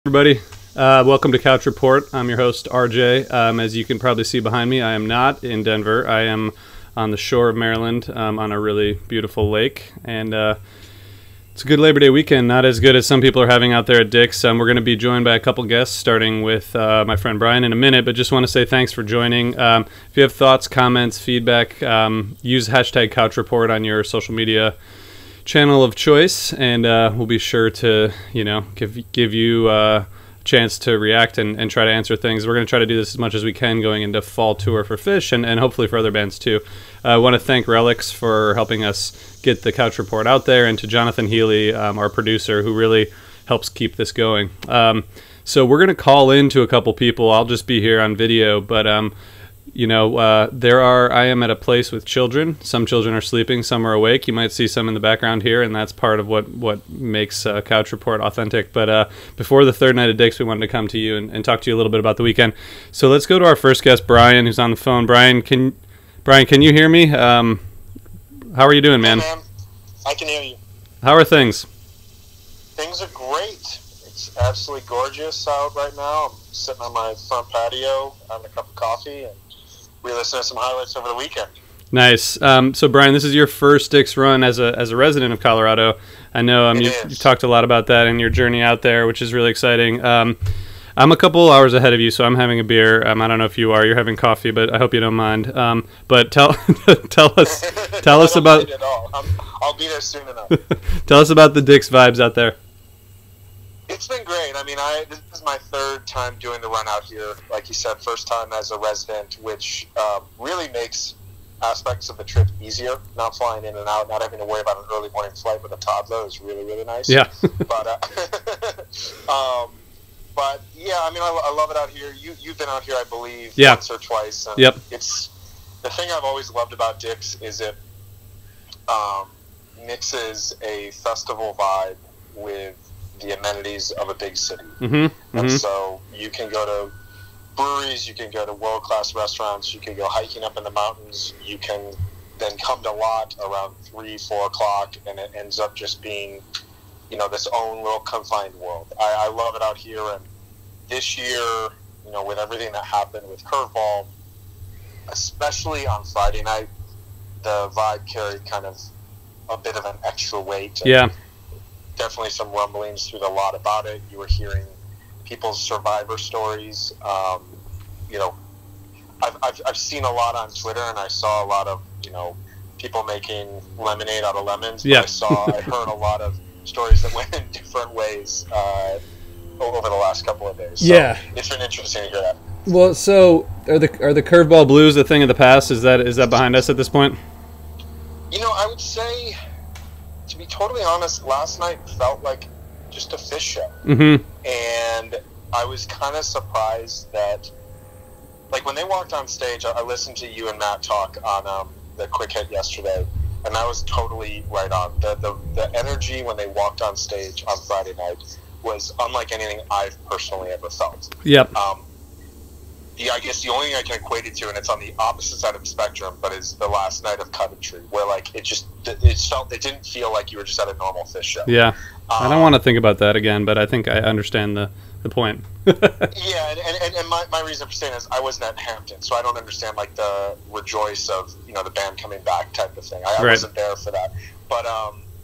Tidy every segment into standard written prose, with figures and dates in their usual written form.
Everybody, welcome to Couch Report. I'm your host, RJ. As you can probably see behind me, I am not in Denver. I am on the shore of Maryland on a really beautiful lake, and it's a good Labor Day weekend. Not as good as some people are having out there at Dick's. We're going to be joined by a couple guests, starting with my friend Brian in a minute, but just want to say thanks for joining. If you have thoughts, comments, feedback, use hashtag Couch Report on your social media channel of choice, and we'll be sure to give you a chance to react and try to answer things. We're going to try to do this as much as we can going into fall tour for Phish and hopefully for other bands too. I want to thank Relics for helping us get the Couch Report out there, and to Jonathan Healy, our producer, who really helps keep this going. So we're going to call in to a couple people. I'll just be here on video, but I am at a place with children. Some children are sleeping, some are awake. You might see some in the background here, and that's part of what makes Couch Report authentic. But before the third night of Dick's, we wanted to come to you and talk to you a little bit about the weekend. So let's go to our first guest, Brian, who's on the phone. Brian, can you hear me? How are you doing, man? Hey, man. I can hear you. How are things? Things are great. It's absolutely gorgeous out right now. I'm sitting on my front patio having a cup of coffee, and we listened to some highlights over the weekend. Nice. So, Brian, this is your first Dick's run as a resident of Colorado. I know you've talked a lot about that and your journey out there, which is really exciting. I'm a couple hours ahead of you, so I'm having a beer. I don't know if you are. You're having coffee, but I hope you don't mind. But tell us about. I'll be there soon enough. Tell us about the Dick's vibes out there. It's been great. I mean, this is my third time doing the run out here. Like you said, first time as a resident, which really makes aspects of the trip easier. Not flying in and out, not having to worry about an early morning flight with a toddler is really, really nice. Yeah. But yeah, I mean, I love it out here. You've been out here, I believe, once or twice. And yep. It's the thing I've always loved about Dick's is it mixes a festival vibe with the amenities of a big city. And so you can go to breweries, you can go to world-class restaurants, you can go hiking up in the mountains, you can then come to lot around 3-4 o'clock, and it ends up just being this own little confined world. I love it out here, and this year, with everything that happened with Curveball, especially on Friday night, the vibe carried kind of a bit of an extra weight. Yeah. Definitely some rumblings through the lot about it. You were hearing people's survivor stories. I've seen a lot on Twitter, and I saw a lot of people making lemonade out of lemons. Yeah. I heard a lot of stories that went in different ways over the last couple of days. So yeah, it's been interesting to hear that. Well, so are the Curveball Blues a thing of the past? Is that behind us at this point? I would say, to be totally honest, last night felt like just a Phish show. And I was kind of surprised that, like, when they walked on stage, I listened to you and Matt talk on the Quick Hit yesterday, and that was totally right on. The energy when they walked on stage on Friday night was unlike anything I've personally ever felt. Yep. I guess the only thing I can equate it to, and it's on the opposite side of the spectrum, but is the last night of Coventry, where it didn't feel like you were just at a normal Phish show. Yeah. I don't want to think about that again, but I think I understand the point. Yeah, and my reason for saying is I wasn't at Hampton, so I don't understand like the rejoice of the band coming back type of thing. I wasn't there for that, but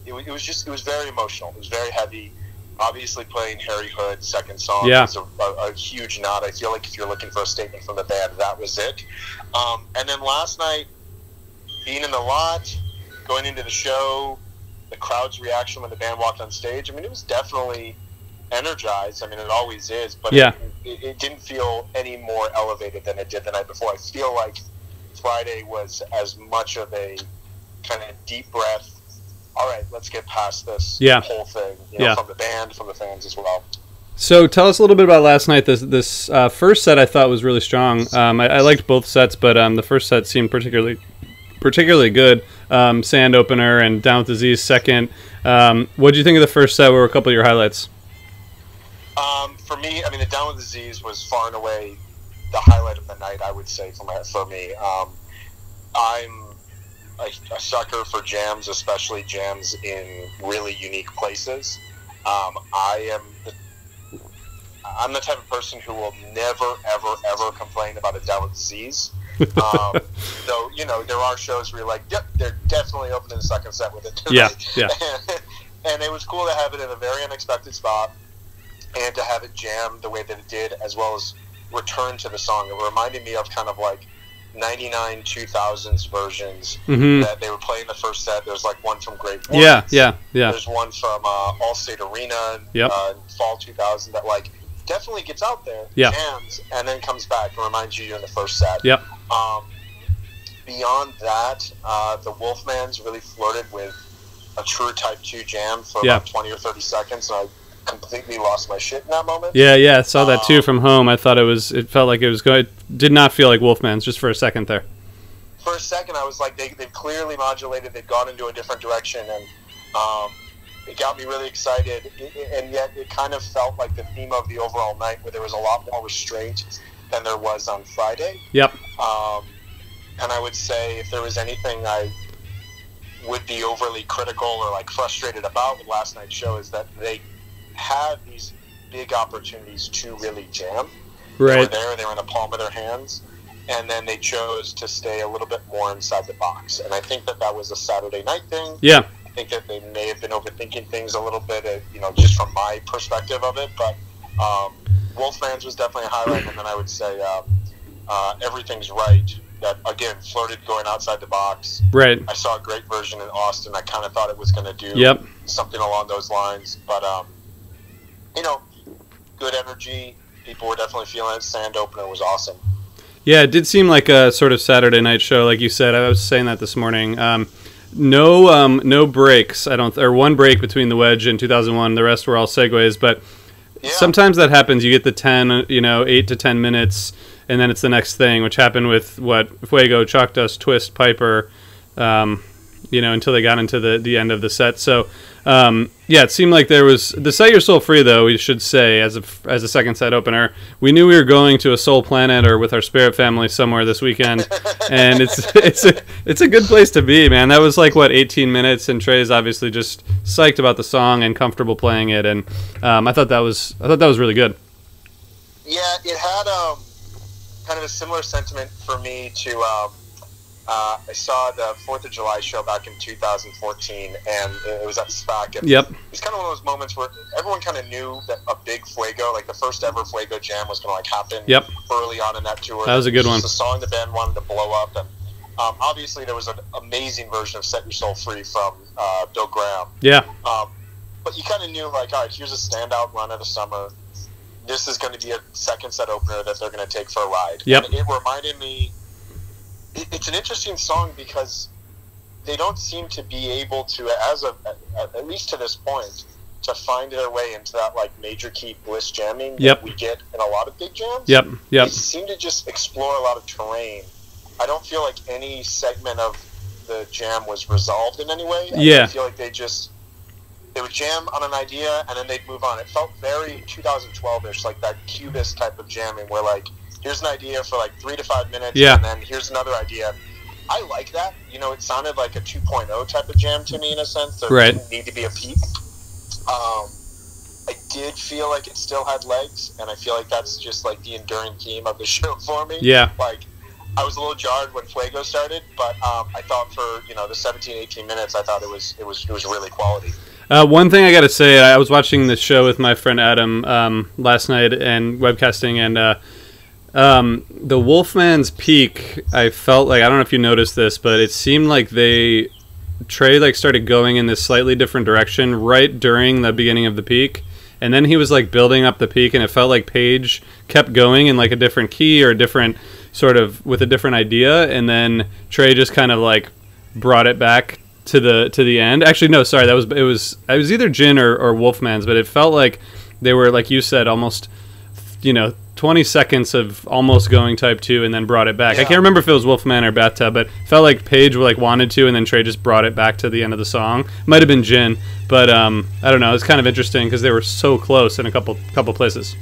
it was very emotional. It was very heavy. Obviously, playing Harry Hood's second song was a huge nod. I feel like if you're looking for a statement from the band, that was it. And then last night, being in the lot, going into the show, the crowd's reaction when the band walked on stage, I mean, it was definitely energized. I mean, it always is, but it didn't feel any more elevated than it did the night before. I feel like Friday was as much of a kind of deep breath, all right, let's get past this whole thing, from the band, from the fans as well. So tell us a little bit about last night. This first set I thought was really strong. I liked both sets, but the first set seemed particularly good. Sand opener and Down with Disease second. What did you think of the first set? What were a couple of your highlights? For me, I mean, the Down with Disease was far and away the highlight of the night, I would say, for me. I'm a sucker for jams, especially jams in really unique places. I am I'm the type of person who will never, ever, ever complain about a Dallas disease. Though, you know, there are shows where you're like, yep, they're definitely opening the second set with it tonight. Yeah. And it was cool to have it in a very unexpected spot and to have it jam the way that it did, as well as return to the song. It reminded me of kind of like 99 2000s versions that they were playing the first set. There's like one from Great Woods. Yeah. There's one from Allstate Arena in fall 2000 that like definitely gets out there, jams, and then comes back and reminds you you're in the first set. Beyond that, the Wolfmans really flirted with a true Type 2 jam for about 20 or 30 seconds, and I completely lost my shit in that moment. Yeah, I saw that too from home. I thought it felt like it was going. It did not feel like Wolfman's just for a second there. For a second, I was like, they've clearly modulated. They've gone into a different direction, and it got me really excited. And yet, it kind of felt like the theme of the overall night, where there was a lot more restraint than there was on Friday. And I would say, if there was anything I would be overly critical or like frustrated about with last night's show, is that they had these big opportunities to really jam. They were there, they were in the palm of their hands, and then they chose to stay a little bit more inside the box. And I think that was a Saturday night thing. I think that they may have been overthinking things a little bit, you know, just from my perspective of it. But Wolfman's was definitely a highlight, and then I would say Everything's Right, that again flirted going outside the box. I saw a great version in Austin. I kind of thought it was going to do something along those lines, but you know, good energy. People were definitely feeling it. Sand opener was awesome. Yeah, it did seem like a sort of Saturday night show, like you said. I was saying that this morning. No breaks. Or one break between the wedge and 2001. The rest were all segues, but sometimes that happens. You get the 8 to 10 minutes, and then it's the next thing, which happened with Fuego, Chalk Dust, Twist, Piper, until they got into the end of the set. So, it seemed like there was the Set Your Soul Free, though, we should say, as a second set opener. We knew we were going to a soul planet or with our spirit family somewhere this weekend, and it's a good place to be, man. That was like 18 minutes, and Trey's obviously just psyched about the song and comfortable playing it, and I thought that was really good. Yeah, it had kind of a similar sentiment for me to. I saw the 4th of July show back in 2014, and it was at SPAC. And it was kind of one of those moments where everyone kind of knew that a big Fuego, like the first ever Fuego jam, was going to happen early on in that tour. That was a good one. It was a song the band wanted to blow up, and obviously there was an amazing version of Set Your Soul Free from Bill Graham. But you kind of knew, like, all right, here's a standout run of the summer. This is going to be a second set opener that they're going to take for a ride. And it reminded me. It's an interesting song because they don't seem to be able to, at least to this point, to find their way into that like major key bliss jamming that we get in a lot of big jams. They seem to just explore a lot of terrain. I don't feel like any segment of the jam was resolved in any way. I feel like they would jam on an idea and then they'd move on. It felt very 2012-ish, like that Cubist type of jamming where like, here's an idea for like 3 to 5 minutes, and then here's another idea. I like that. You know, it sounded like a 2.0 type of jam to me in a sense. There didn't need to be a peak. I did feel like it still had legs, and I feel like that's just like the enduring theme of the show for me. Like, I was a little jarred when Fuego started, but I thought for, the 17, 18 minutes, I thought it was really quality. One thing I got to say, I was watching this show with my friend Adam last night and webcasting, and the Wolfman's peak, I felt like, I don't know if you noticed this, but it seemed like Trey like started going in this slightly different direction right during the beginning of the peak, and then he was like building up the peak, and it felt like Page kept going in like a different key or a different sort of with a different idea, and then Trey just kind of like brought it back to the end. Actually, no, sorry, it was either Jin or Wolfman's, but it felt like they were, like you said, almost 20 seconds of almost going Type 2 and then brought it back. I can't remember if it was Wolfman or Bathtub, but it felt like Page wanted to, and then Trey just brought it back to the end of the song. Might have been Jin, but I don't know. It's kind of interesting because they were so close in a couple places.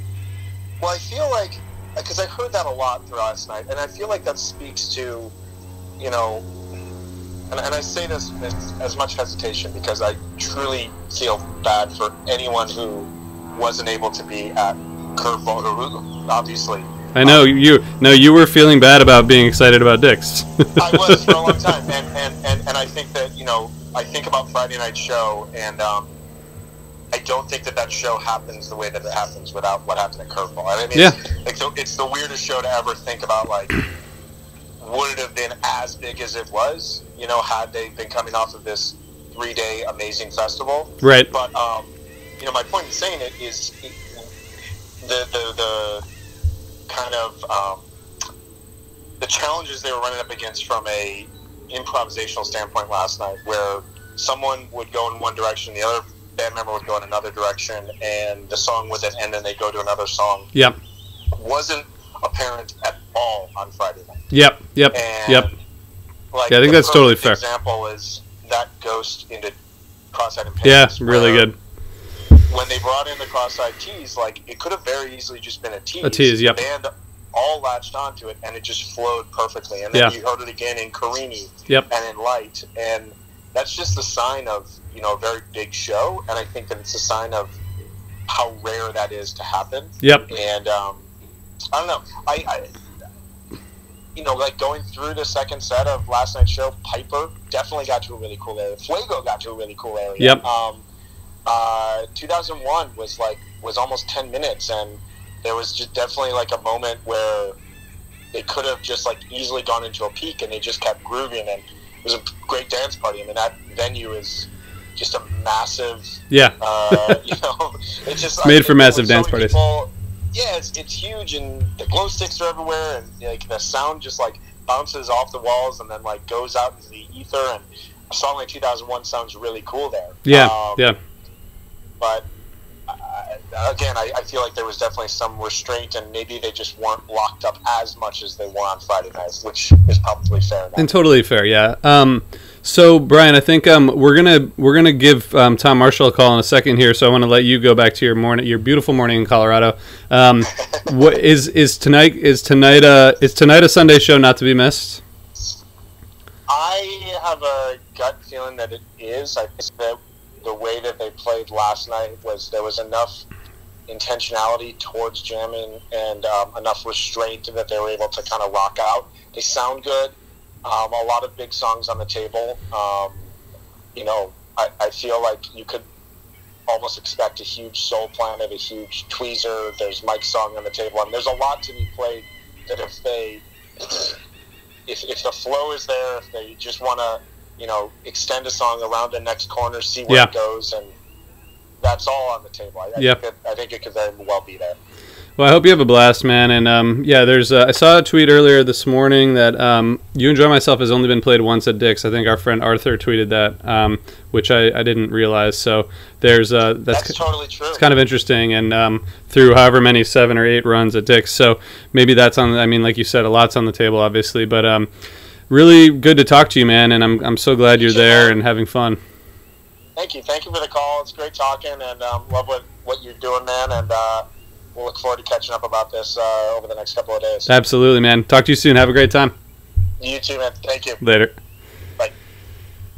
Well, I feel like, because I heard that a lot throughout last night, and I feel like that speaks to, and I say this with as much hesitation because I truly feel bad for anyone who wasn't able to be at Curveball, obviously. I know you were feeling bad about being excited about Dicks. I was for a long time, and I think that, you know, I think about Friday night show, and I don't think that show happens the way that it happens without what happened at Curveball. I mean, yeah. It's the weirdest show to ever think about, like, would it have been as big as it was, you know, had they been coming off of this 3-day amazing festival? Right. But, you know, my point in saying it is the kind of the challenges they were running up against from a improvisational standpoint last night, where someone would go in one direction, the other band member would go in another direction, and the song would then end and they go to another song. Yep. Wasn't apparent at all on Friday night. Yep. And like, yeah, I think that's totally fair. Example is that Ghost into Cross-Eyed and Pains. Yeah, really good. When they brought in the Cross-Eyed Tease, like, it could have very easily just been a tease. A tease, yep. The band all latched onto it, and it just flowed perfectly. And then you heard it again in Carini, and in Light, and that's just a sign of, you know, a very big show, and I think that it's a sign of how rare that is to happen. Yep. And I don't know, I you know, like, going through the second set of last night's show, Piper definitely got to a really cool area. Fuego got to a really cool area. Yep. 2001 was almost 10 minutes, and there was just definitely like a moment where they could have just like easily gone into a peak, and they just kept grooving, and it was a great dance party. I mean, that venue is just a massive, you know, it's just made for massive dance parties. Yeah, it's huge, and the glow sticks are everywhere, and like the sound just like bounces off the walls and then like goes out into the ether, and a song like 2001 sounds really cool there. Yeah. But again, I feel like there was definitely some restraint, and maybe they just weren't locked up as much as they were on Friday nights, which is probably fair enough. And totally fair, yeah. So Brian, I think we're gonna give Tom Marshall a call in a second here. So I want to let you go back to your beautiful morning in Colorado. What is tonight a Sunday show not to be missed? I have a gut feeling that it is. I think that the way that they played last night was there was enough intentionality towards jamming and enough restraint that they were able to kind of rock out. They sound good. A lot of big songs on the table. You know, I feel like you could almost expect a huge Soul Planet, a huge Tweezer. There's Myke's song on the table, and there's a lot to be played. That if the flow is there, if they just want to, you know, extend a song around the next corner, see where it goes, and that's all on the table. I think it could very well be there. Well, I hope you have a blast, man. And there's I saw a tweet earlier this morning that "You Enjoy Myself" has only been played once at Dick's. I think our friend Arthur tweeted that, which I didn't realize. So there's that's totally true. It's kind of interesting, and through however many 7 or 8 runs at Dick's. So maybe that's on. I mean, like you said, a lot's on the table, obviously, but really good to talk to you, man. And I'm so glad you're there and having fun. Thank you for the call. It's great talking, and love what you're doing, man. And we'll look forward to catching up about this over the next couple of days. Absolutely, man. Talk to you soon. Have a great time. You too, man. Thank you. Later. Bye.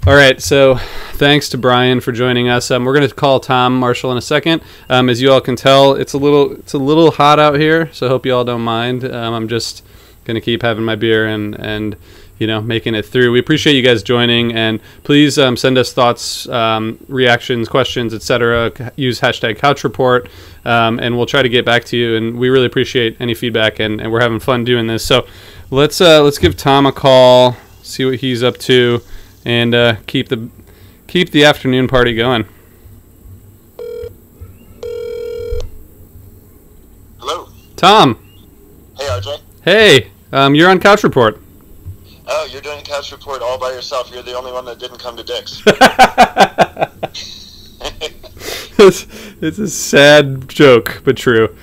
All right, so thanks to Brian for joining us. We're going to call Tom Marshall in a second. As you all can tell, it's a little hot out here, so I hope you all don't mind. I'm just going to keep having my beer and you know, making it through. We appreciate you guys joining, and please send us thoughts, reactions, questions, etc. Use hashtag CouchReport, and we'll try to get back to you. And we really appreciate any feedback, and we're having fun doing this. So let's give Tom a call, see what he's up to, and keep the afternoon party going. Hello, Tom. Hey, RJ. Hey, you're on Couch Report. Oh, you're doing Couch Report all by yourself. You're the only one that didn't come to Dick's. It's a sad joke, but true.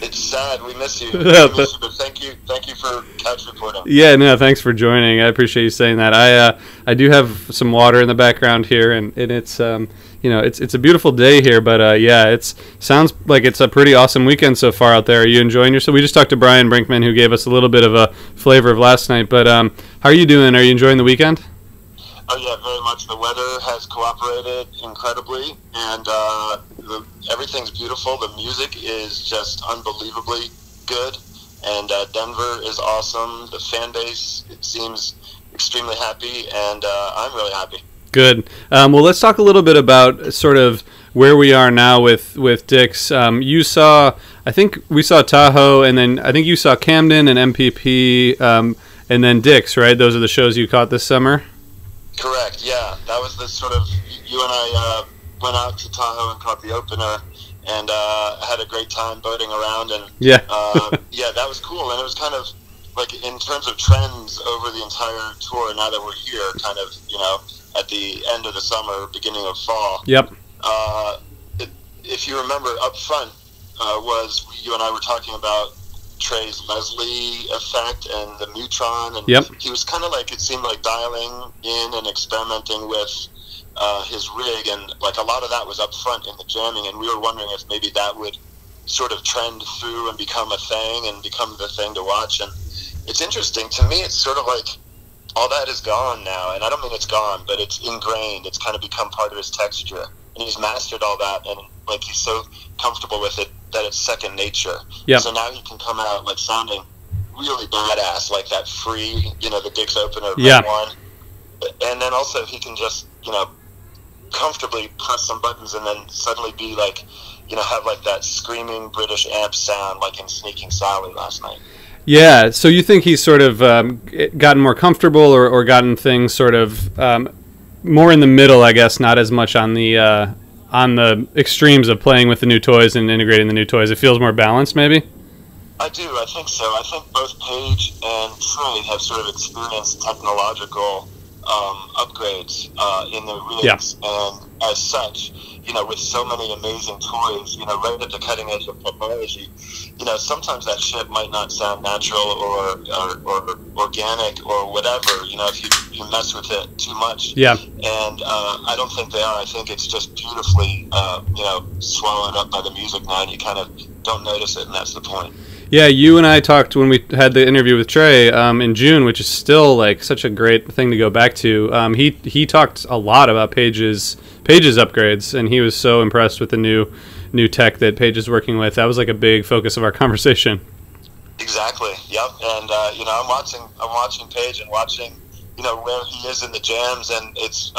It's sad. We miss you. But thank you for Couch Report. Yeah, no, thanks for joining. I appreciate you saying that. I do have some water in the background here, and it's you know, it's a beautiful day here, but yeah, it sounds like it's a pretty awesome weekend so far out there. Are you enjoying yourself? We just talked to Brian Brinkman, who gave us a little bit of a flavor of last night, but how are you doing? Are you enjoying the weekend? Oh yeah, very much. The weather has cooperated incredibly, and everything's beautiful. The music is just unbelievably good, and Denver is awesome. The fan base, it seems extremely happy, and I'm really happy. Good. Well, let's talk a little bit about sort of where we are now with Dick's. You saw, I think we saw Tahoe, and then I think you saw Camden and MPP, and then Dick's, right? Those are the shows you caught this summer? Correct, yeah. That was the sort of, you and I went out to Tahoe and caught the opener, and had a great time boating around, and yeah, that was cool. And it was kind of like, in terms of trends over the entire tour, now that we're here, kind of, at the end of the summer, beginning of fall. Yep. If you remember, up front was you and I were talking about Trey's Leslie effect and the Neutron, and yep. He was kind of like, it seemed like dialing in and experimenting with his rig, and like a lot of that was up front in the jamming, and we were wondering if maybe that would sort of trend through and become a thing and become the thing to watch. And it's interesting to me, it's sort of like all that is gone now, and I don't mean it's gone, but it's ingrained. It's kind of become part of his texture, and he's mastered all that, and like he's so comfortable with it that it's second nature. Yep. So now he can come out like sounding really badass, like that free, the Dick's opener one, and then also he can just comfortably press some buttons and then suddenly be like, have like that screaming British amp sound like in Sneaking Sally last night. Yeah, so you think he's sort of gotten more comfortable or gotten things sort of more in the middle, I guess, not as much on the extremes of playing with the new toys and integrating the new toys. It feels more balanced, maybe? I do, I think so. I think both Paige and Trey have sort of experienced technological upgrades in their rigs, and as such, with so many amazing toys, right at the cutting edge of technology, sometimes that shit might not sound natural or organic or whatever, if you mess with it too much. Yeah. And I don't think they are. I think it's just beautifully, swallowed up by the music now, and you kind of don't notice it, and that's the point. Yeah, you and I talked when we had the interview with Trey in June, which is still like such a great thing to go back to. He talked a lot about Paige's upgrades, and he was so impressed with the new tech that Paige is working with. That was like a big focus of our conversation. Exactly. Yep. And I'm watching Paige and watching where he is in the jams, and it's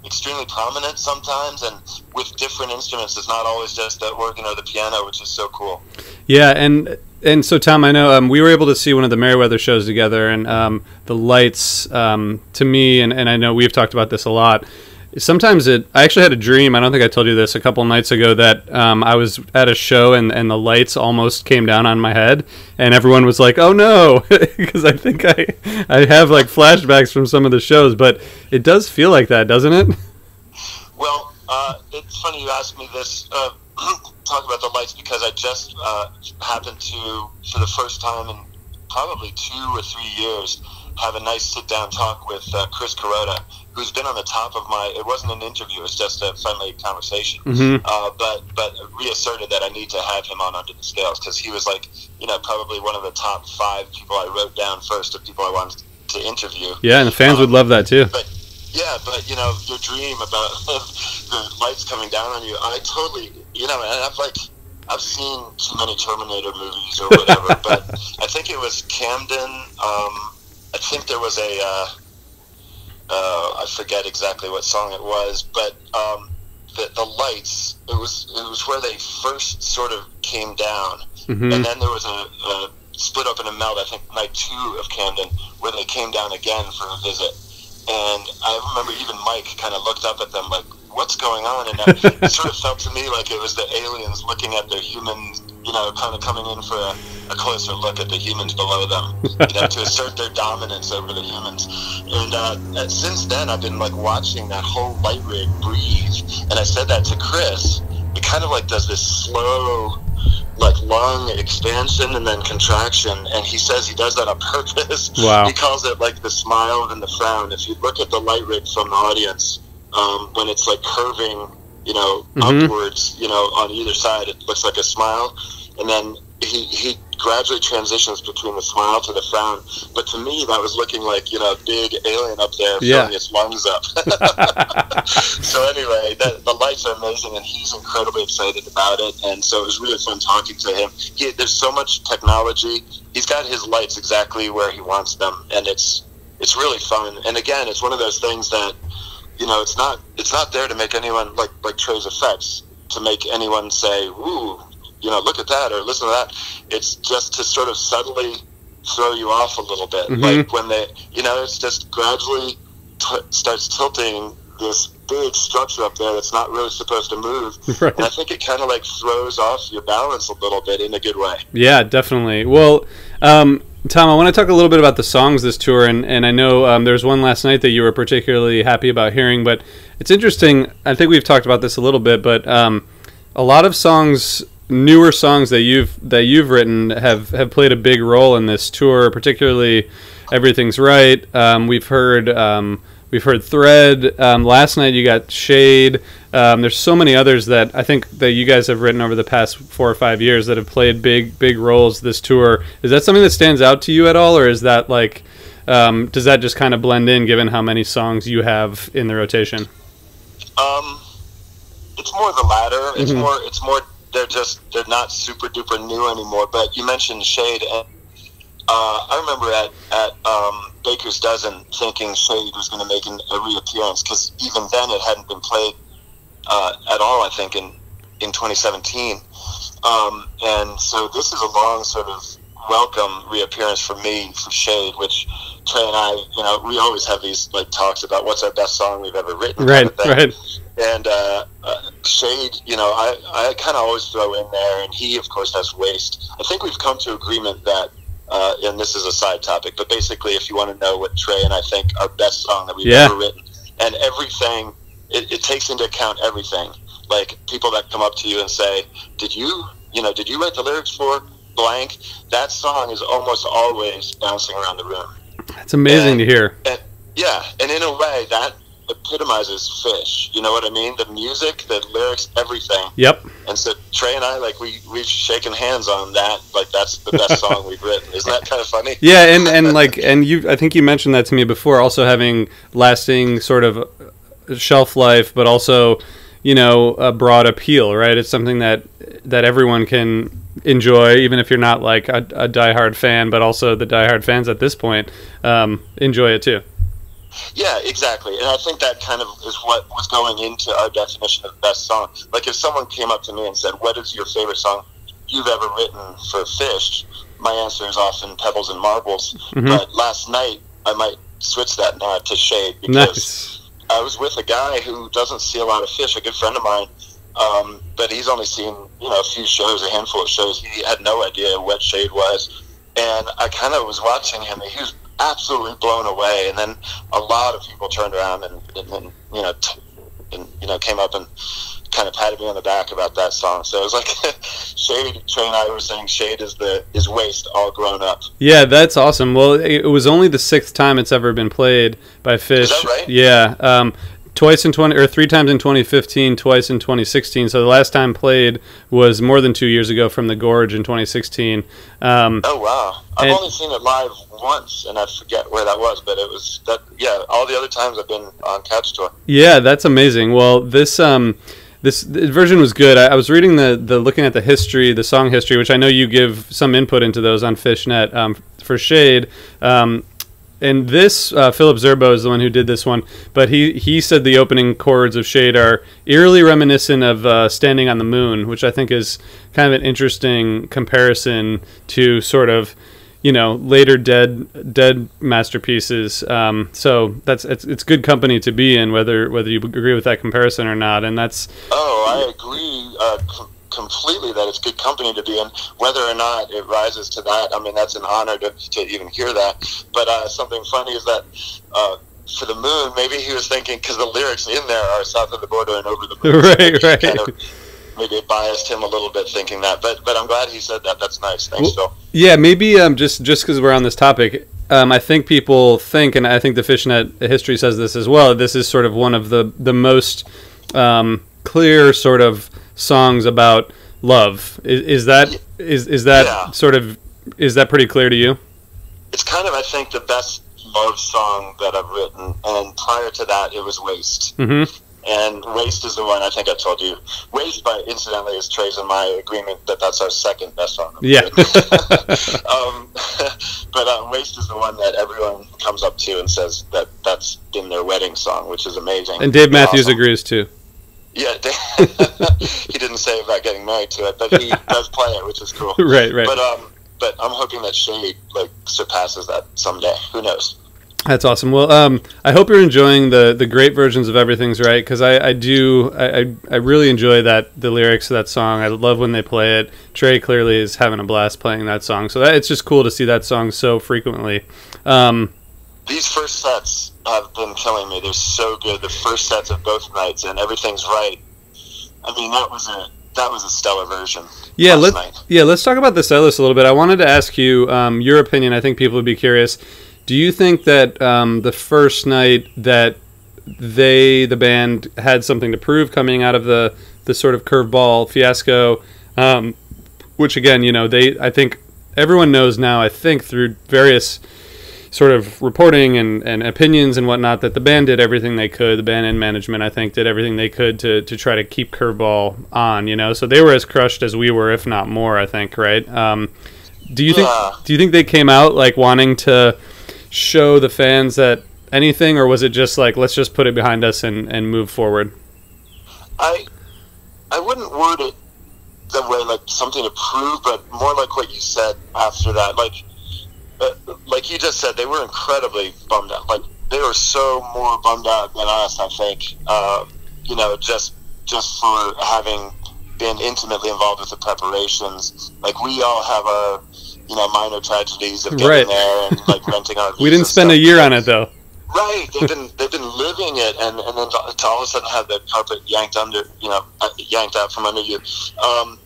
extremely prominent sometimes, and with different instruments. It's not always just the organ or the piano, which is so cool. Yeah, and so Tom, I know we were able to see one of the Merriweather shows together, and the lights to me, and I know we've talked about this a lot. Sometimes I actually had a dream, I don't think I told you this, a couple nights ago, that I was at a show and the lights almost came down on my head, and everyone was like, oh no, because I think I have like flashbacks from some of the shows, but it does feel like that, doesn't it? Well, it's funny you asked me this, talk about the lights, because I just happened to, for the first time in probably 2 or 3 years, have a nice sit-down talk with Chris Kuroda, who's been on the top of it wasn't an interview, it was just a friendly conversation, but reasserted that I need to have him on Under the Scales, because he was like, probably one of the top 5 people I wrote down first of people I wanted to interview. Yeah, and the fans would love that too. But your dream about the lights coming down on you, I totally, and I've seen too many Terminator movies or whatever, but I think it was Camden. I think there was I forget exactly what song it was, but the lights, it was where they first sort of came down, and then there was a split up in a melt, I think night 2 of Camden, where they came down again for a visit. And I remember even Myke kind of looked up at them like, what's going on? And it sort of felt to me like it was the aliens looking at their humans, kind of coming in for a closer look at the humans below them, to assert their dominance over the humans. And since then, I've been like watching that whole light rig breathe. And I said that to Chris. It kind of like does this slow, like lung expansion and then contraction, and he says he does that on purpose. Wow. He calls it like the smile and the frown. If you look at the light rig from the audience, when it's like curving, upwards, on either side, it looks like a smile, and then he gradually transitions between the smile to the frown. But to me, that was looking like, a big alien up there filling its lungs up. So anyway, the lights are amazing, and he's incredibly excited about it. And so it was really fun talking to him. There's so much technology. He's got his lights exactly where he wants them, and it's really fun. And again, it's one of those things that, it's not there to make anyone, like Trey's effects, to make anyone say, ooh, look at that, or listen to that. It's just to sort of subtly throw you off a little bit. Mm-hmm. Like when it's just gradually starts tilting this big structure up there that's not really supposed to move. Right. And I think it kind of like throws off your balance a little bit in a good way. Yeah, definitely. Well, Tom, I want to talk a little bit about the songs this tour, and I know there was one last night that you were particularly happy about hearing, but it's interesting. I think we've talked about this a little bit, but a lot of songs, newer songs that you've written have played a big role in this tour, particularly Everything's Right. We've heard Thread. Last night you got Shade. There's so many others that I think that you guys have written over the past 4 or 5 years that have played big roles this tour. Is that something that stands out to you at all, or is that like does that just kind of blend in given how many songs you have in the rotation? It's more the latter. It's Mm-hmm. more they're not super duper new anymore. But you mentioned Shade, and I remember at Baker's Dozen thinking Shade was going to make a reappearance, because even then it hadn't been played at all, I think, in 2017. And so this is a long sort of welcome reappearance for me for Shade, which Trey and I, we always have these like talks about what's our best song we've ever written. Right. And Shade, I kind of always throw in there, and he of course has Waste. I think we've come to agreement that, and this is a side topic, but basically if you want to know what Trey and I think our best song that we've ever written, and everything, it takes into account everything. Like people that come up to you and say, did you write the lyrics for blank? That song is almost always bouncing around the room. It's amazing to hear. And in a way that epitomizes Phish. You know what I mean? The music, the lyrics, everything. Yep. And so Trey and I, like, we've shaken hands on that. Like, that's the best song we've written. Isn't that kind of funny? Yeah, and I think you mentioned that to me before. Also having lasting sort of shelf life, but also, a broad appeal. Right? It's something that everyone can enjoy, even if you're not like a diehard fan, but also the diehard fans at this point enjoy it too. Yeah, exactly. And I think that kind of is what was going into our definition of best song. Like if someone came up to me and said, what is your favorite song you've ever written for Phish? My answer is often Pebbles and Marbles. Mm-hmm. But last night I might switch that now to Shade, because I was with a guy who doesn't see a lot of Phish, a good friend of mine, but he's only seen a few shows, a handful of shows. He had no idea what Shade was. And I kind of was watching him, and he was absolutely blown away. And then a lot of people turned around and came up and kind of patted me on the back about that song. So it was like Shade. Trey and I were saying Shade is Waste all grown up. Yeah, that's awesome. Well, it was only the 6th time it's ever been played by Phish. Is that right? Yeah. Twice in 3 times in 2015, twice in 2016. So the last time played was more than 2 years ago from the Gorge in 2016. Oh wow! I've only seen it live once, and I forget where that was, but it was that. Yeah, all the other times I've been on Couch Tour. Yeah, that's amazing. Well, this version was good. I was reading the looking at the history, the song history, which I know you give some input into those on Fishnet for Shade. And this, Philip Zerbo is the one who did this one, but he said the opening chords of Shade are eerily reminiscent of Standing on the Moon, which I think is kind of an interesting comparison to sort of, later dead masterpieces. So it's good company to be in, whether you agree with that comparison or not. And that's... Oh, I agree completely that it's good company to be in. Whether or not it rises to that, I mean, that's an honor to even hear that. But something funny is that for the moon, maybe he was thinking, because the lyrics in there are south of the border and over the moon. Right. Kind of, maybe it biased him a little bit thinking that. But I'm glad he said that. That's nice. Thanks, Phil. Yeah, maybe just because we're on this topic, I think people think, and I think the Fishnet history says this as well, this is sort of one of the most clear sort of songs about love. Is that Is that sort of, is that pretty clear to you? It's kind of, I think, the best love song that I've written, and prior to that, it was Waste. Mm-hmm. And Waste is the one, I think I told you. Waste, by incidentally, is Trey's and my agreement that that's our second best song. Yeah. But Waste is the one that everyone comes up to and says that that's been their wedding song, which is amazing. And Dave Matthews agrees too. Yeah, he didn't say about getting married to it, but he does play it, which is cool. Right. But I'm hoping that Shade surpasses that someday. Who knows? That's awesome. Well, I hope you're enjoying the great versions of Everything's Right, because I really enjoy the lyrics of that song. I love when they play it. Trey clearly is having a blast playing that song, so it's just cool to see that song so frequently. These first sets have been killing me. They're so good. The first sets of both nights, and Everything's Right. I mean, that was a stellar version. Yeah, let's talk about the set list a little bit. I wanted to ask you your opinion. I think people would be curious. Do you think that the first night that the band had something to prove coming out of the sort of Curveball fiasco, which again, I think everyone knows now, I think through various sort of reporting and opinions and whatnot, that the band did everything they could, the band and management, I think, did everything they could to try to keep Curveball on, so they were as crushed as we were, if not more, I think, right? Do you think they came out wanting to show the fans that anything, or was it just let's just put it behind us and move forward? I wouldn't word it that way, something to prove, but more like what you said after that. Like you just said, they were incredibly bummed out. They were so more bummed out than us, I think. Just for having been intimately involved with the preparations. We all have our minor tragedies of getting there and renting our. We didn't spend a year on it though. Right, they've been living it, and then to all of a sudden have the carpet yanked out from under you.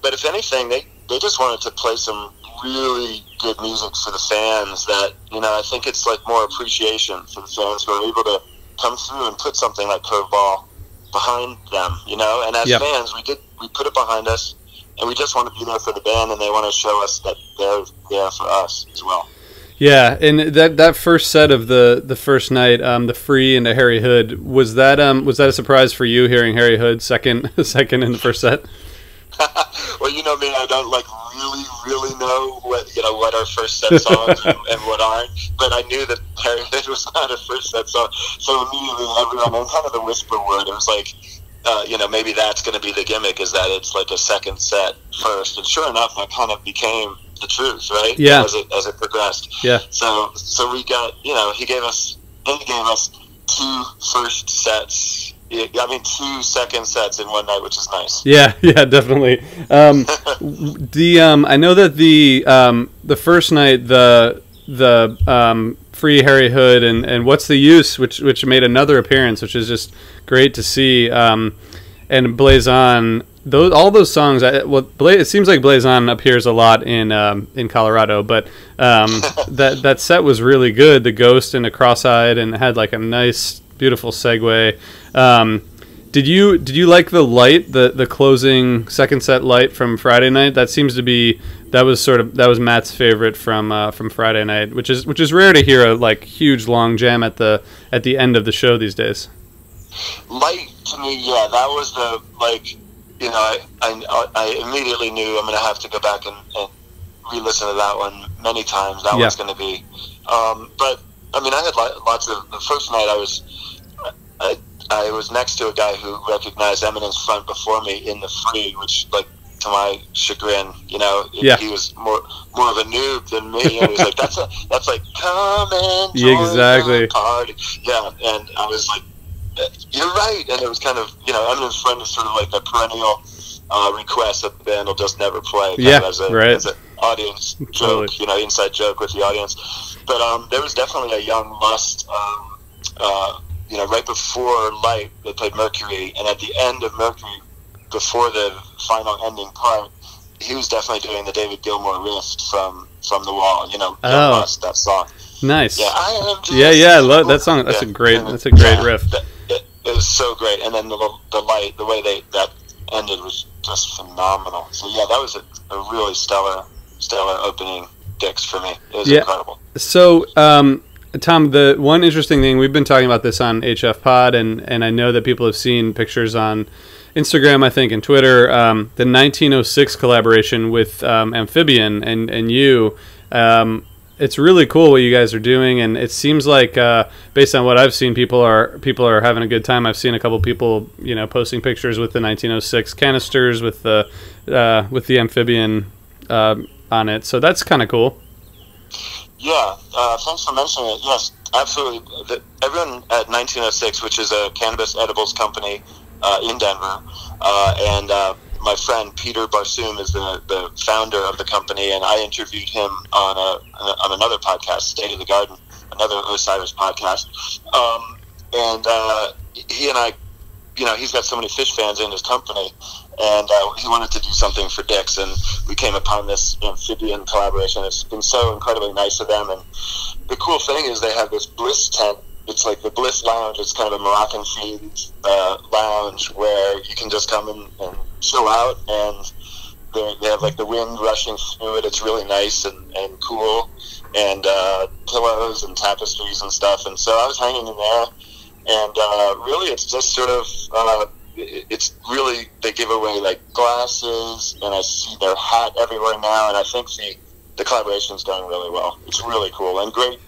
But if anything, they just wanted to play some really good music for the fans. That I think it's more appreciation for the fans who are able to come through and put something like Curveball behind them. And as fans, we put it behind us. And we just want to be there for the band, and they want to show us that they're there for us as well. Yeah, and that first set of the first night, the Free into Harry Hood, was that a surprise for you, hearing Harry Hood second in the first set? Well, you know me, I don't really know what our first set songs and what aren't, but I knew that Harry Hood was not a first set song, so immediately everyone, and kind of the whisper word, it was maybe that's going to be the gimmick, is that it's a second set first. And sure enough, that kind of became the truth, right? Yeah. As it progressed. Yeah. So we got, he gave us two first sets. Two second sets in one night, which is nice. Yeah, definitely. I know that the first night, the Free Harry Hood and What's the Use, which made another appearance, which is just great to see, and Blaze On, all those songs. It seems like Blaze On appears a lot in Colorado, but that set was really good. The Ghost and the Cross-Eyed, and it had a nice, beautiful segue. Did you like the light, the closing second set light from Friday night? That seems to be that was Matt's favorite from Friday night, which is rare to hear a huge long jam at the end of the show these days. Light to me, yeah, that was the I immediately knew I'm going to have to go back and re-listen to that one many times. That one's going to be, but I had lots of. The first night I was next to a guy who recognized Eminem's Front before me in the Free, which, to my chagrin, he was more of a noob than me. And he was that's come and join the party. Yeah, and I was you're right. And it was kind of, Eminem's Front is sort of the perennial request that the band will just never play. As an audience joke, totally. Inside joke with the audience. But there was definitely a young lust. Right before Light, they played Mercury, and at the end of Mercury, before the final ending part, he was definitely doing the David Gilmour riff from The Wall. Young Lust, that song. Nice. Yeah, I love that song. That's a great riff. It was so great, and then the Light, the way that ended was just phenomenal. So yeah, that was a really stellar opening Dick's for me. It was incredible. So, Tom, the one interesting thing, we've been talking about this on HF Pod, and I know that people have seen pictures on Instagram, I think, and Twitter, the 1906 collaboration with Amphibian and you. It's really cool what you guys are doing, and it seems like, based on what I've seen, people are having a good time. I've seen a couple people, posting pictures with the 1906 canisters with the Amphibian on it. So that's kind of cool. Yeah, thanks for mentioning it. Yes, absolutely. Everyone at 1906, which is a cannabis edibles company in Denver, and my friend Peter Barsoom is the founder of the company, and I interviewed him on another podcast, State of the Garden, another Osiris podcast. And he and I, he's got so many Phish fans in his company, and he wanted to do something for Dick's, and we came upon this Amphibian collaboration. It's been so incredibly nice of them, and the cool thing is they have this Bliss tent. It's like the Bliss Lounge. It's kind of a Moroccan-themed lounge where you can just come and chill out, and they have like the wind rushing through it. It's really nice and cool, and pillows and tapestries and stuff. And so I was hanging in there, and really it's just sort of it's really, they give away like glasses, and I see their hat everywhere now, and I think the collaboration's going really well. It's really cool and great,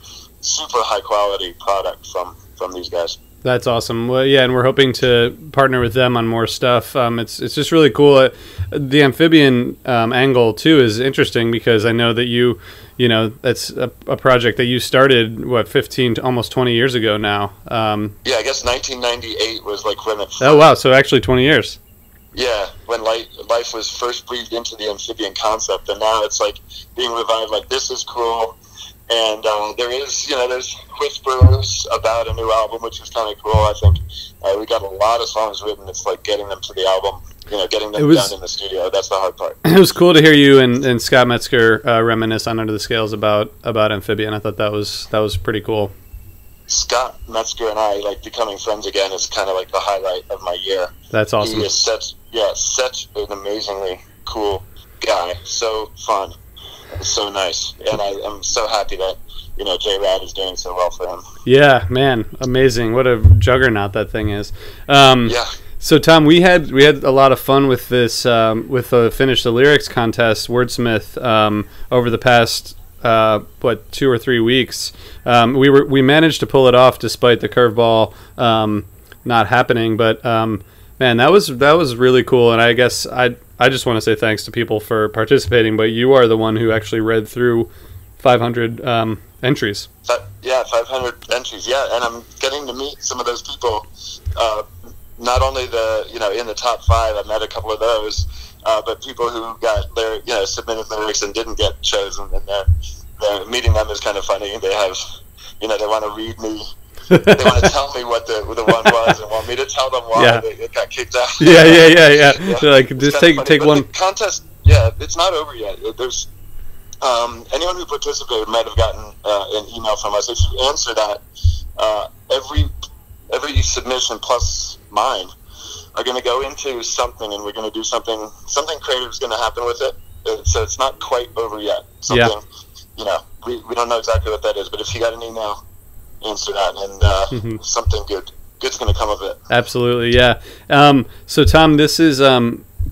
super high quality product from these guys. That's awesome. Well, yeah, and we're hoping to partner with them on more stuff. It's just really cool. The Amphibian angle too is interesting because I know that that's a project that you started 15 to almost 20 years ago now. Yeah, I guess 1998 was like when it. Oh wow! So actually 20 years. Yeah, when life was first breathed into the Amphibian concept, and now it's like being revived. Like, this is cool. And there's whispers about a new album, which is kind of cool. I think we got a lot of songs written. It's like getting them to the album, getting them done in the studio. That's the hard part. It was cool to hear you and Scott Metzger reminisce on Under the Scales about Amphibian. I thought that was pretty cool. Scott Metzger and I, like, becoming friends again is kind of like the highlight of my year. That's awesome. He is such an amazingly cool guy. So fun. It's so nice, and I'm so happy that J-Rad is doing so well for him. Yeah, man, amazing! What a juggernaut that thing is. Yeah. So Tom, we had a lot of fun with this with the Finish the Lyrics contest, Wordsmith, over the past 2 or 3 weeks. We managed to pull it off despite the curveball not happening, but man, that was really cool, and I guess I just want to say thanks to people for participating, but you are the one who actually read through 500 entries. 500 entries, yeah, and I'm getting to meet some of those people. Not only in the top 5, I met a couple of those, but people who got their submitted lyrics and didn't get chosen, and they're meeting them is kind of funny. They have they want to read me. They want to tell me what the one was and want me to tell them why they got kicked out. Yeah. They're like, just take one. The contest, it's not over yet. There's anyone who participated might have gotten an email from us. If you answer that, every submission plus mine are going to go into something, and we're going to do something. Something creative is going to happen with it. So it's not quite over yet. Something, we don't know exactly what that is. But if you got an email, answer that, and something good's going to come of it. Absolutely, yeah. So Tom, this is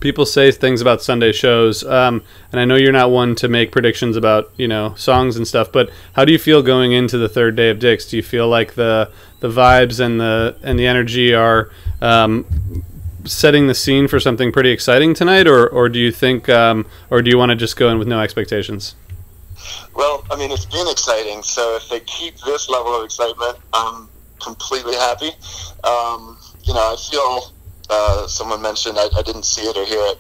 people say things about Sunday shows, and I know you're not one to make predictions about songs and stuff, but how do you feel going into the third day of Dick's? Do you feel like the vibes and the energy are setting the scene for something pretty exciting tonight, or do you think, or do you want to just go in with no expectations? Well, I mean, it's been exciting, so if they keep this level of excitement, I'm completely happy. I feel, someone mentioned, I didn't see it or hear it,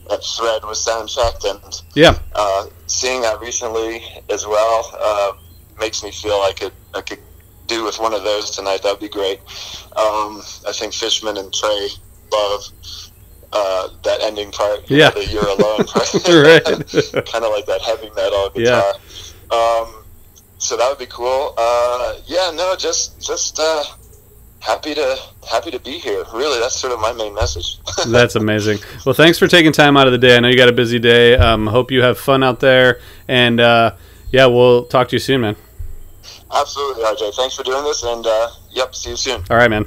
that Thread was sound-checked, and seeing that recently as well makes me feel like I could do with one of those tonight. That would be great. I think Fishman and Trey love that ending part, the You're Alone part. Right. Kind of like that heavy metal guitar. So that would be cool. Just happy to be here. Really, that's sort of my main message. That's amazing. Well, thanks for taking time out of the day. I know you got a busy day. Hope you have fun out there. And, yeah, we'll talk to you soon, man. Absolutely, RJ. Thanks for doing this. And, yep, see you soon. All right, man.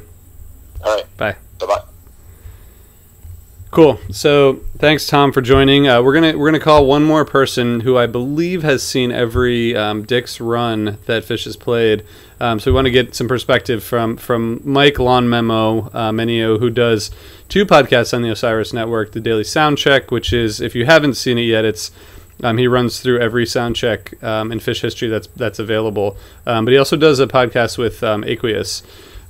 All right. Bye. Bye-bye. Cool. So thanks, Tom, for joining. We're gonna call one more person who I believe has seen every Dick's run that Phish has played. So we want to get some perspective from Myke Lawn Memo Menio, who does 2 podcasts on the Osiris Network. The Daily Soundcheck, which is, if you haven't seen it yet, it's he runs through every soundcheck in Phish history that's available. But he also does a podcast with Aqueous,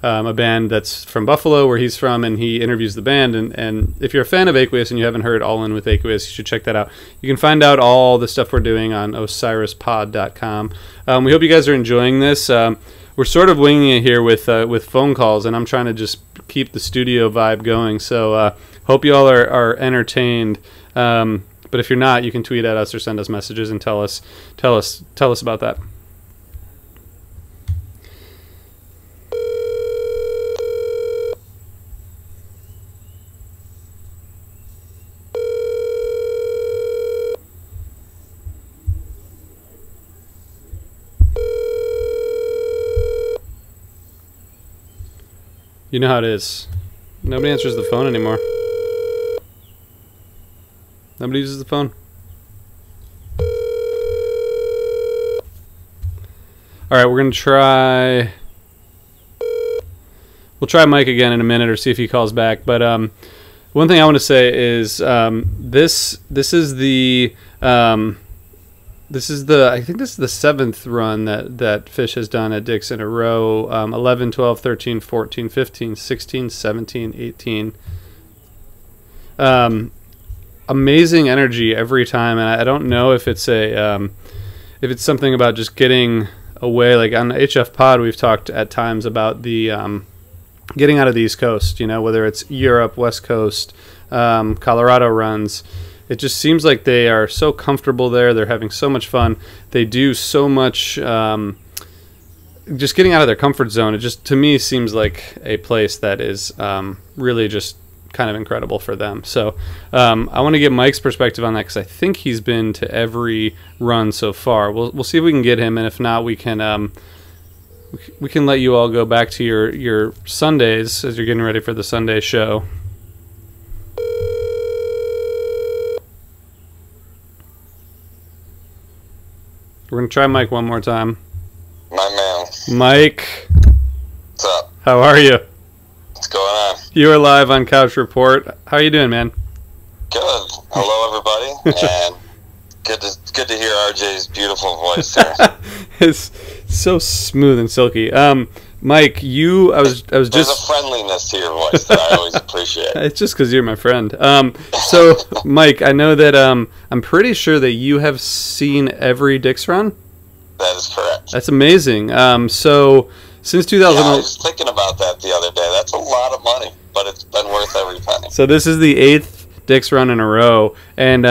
a band that's from Buffalo, where he's from, and he interviews the band. And if you're a fan of Aqueous and you haven't heard All In with Aqueous, you should check that out. You can find out all the stuff we're doing on osirispod.com. We hope you guys are enjoying this. We're sort of winging it here with phone calls, and I'm trying to just keep the studio vibe going. So hope you all are entertained. But if you're not, you can tweet at us or send us messages and tell us about that. You know how it is. Nobody answers the phone anymore. Nobody uses the phone. All right, we're going to try... We'll try Myke again in a minute or see if he calls back. But one thing I want to say is this is the... I think this is the 7th run that Phish has done at Dick's in a row. 11, 12, 13, 14, 15, 16, 17, 18. Amazing energy every time, and I don't know if it's if it's something about just getting away. Like on the HF Pod, we've talked at times about the getting out of the East Coast. You know, whether it's Europe, West Coast, Colorado runs. It just seems like they are so comfortable there. They're having so much fun. They do so much, just getting out of their comfort zone. It just, to me, seems like a place that is really just kind of incredible for them. So I want to get Myke's perspective on that, because I think he's been to every run so far. We'll see if we can get him, and if not, we can let you all go back to your Sundays as you're getting ready for the Sunday show. We're going to try Myke one more time. My man. Myke. What's up? How are you? What's going on? You are live on Couch Report. How are you doing, man? Good. Hello, everybody. And good to hear RJ's beautiful voice there. It's so smooth and silky. Myke, I was just... There's a friendliness to your voice that I always appreciate. It's just because you're my friend. So, Myke, I know that I'm pretty sure that you have seen every Dick's run. That is correct. That's amazing. So, since 2000... Yeah, I was thinking about that the other day. That's a lot of money, but it's been worth every penny. So this is the 8th Dick's run in a row. And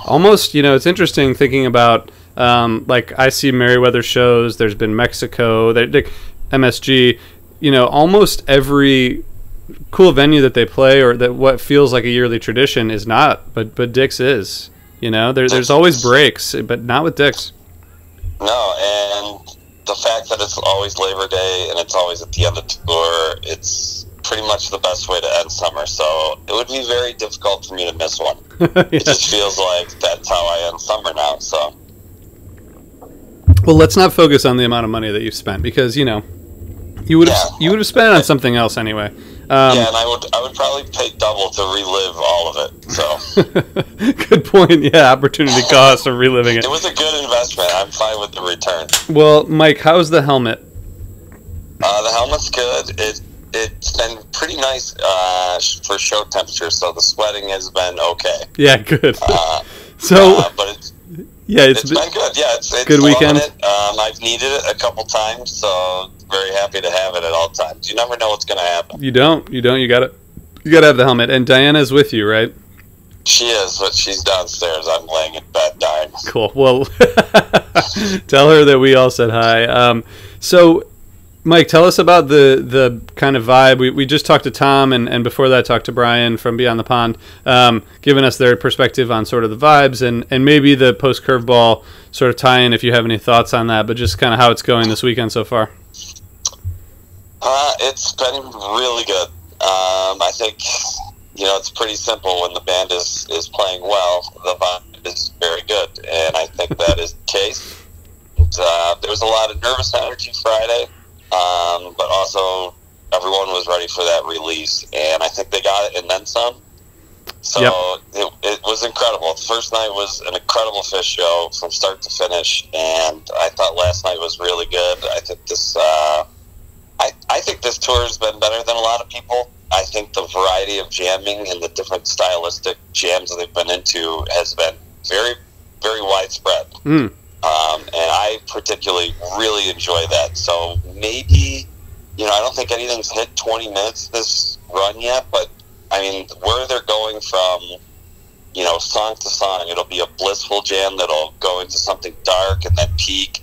almost, it's interesting thinking about, like, I see Merriweather shows. There's been Mexico. MSG, almost every cool venue that they play, or that what feels like a yearly tradition, is not, but Dick's is. There's always breaks, but not with Dick's. No, and the fact that it's always Labor Day and it's always at the end of the tour, it's pretty much the best way to end summer. So it would be very difficult for me to miss one. Yeah. It just feels like that's how I end summer now. So. Well, let's not focus on the amount of money that you've spent, because you would have spent it on something else anyway. Yeah, and I would probably pay double to relive all of it. So good point. Yeah, opportunity cost of reliving it. It was a good investment. I'm fine with the return. Well, Myke, how's the helmet? The helmet's good. It's been pretty nice for show temperature, so the sweating has been okay. Yeah, good. But it's been good. Yeah, it's good weekend. I've needed it a couple times, so very happy to have it at all times. You never know what's going to happen. You don't. You got to have the helmet. And Diana's with you, right? She is, but she's downstairs. I'm laying in bed dying. Cool. Well, tell her that we all said hi. So Myke, tell us about the kind of vibe. We just talked to Tom, and before that talked to Brian from Beyond the Pond, giving us their perspective on sort of the vibes and maybe the post Curveball sort of tie-in if you have any thoughts on that, but just kind of how it's going this weekend so far. It's been really good. I think, it's pretty simple. When the band is playing well, the vibe is very good, and I think that is the case. There was a lot of nervous energy Friday. But also everyone was ready for that release, and I think they got it and then some. So it was incredible. The first night was an incredible Phish show from start to finish, and I thought last night was really good. I think this I think this tour has been better than a lot of people. I think the variety of jamming and the different stylistic jams that they've been into has been very, very widespread. And I particularly really enjoy that. So maybe, I don't think anything's hit 20 minutes this run yet, but I mean, where they're going from, song to song, it'll be a blissful jam that'll go into something dark and then peak.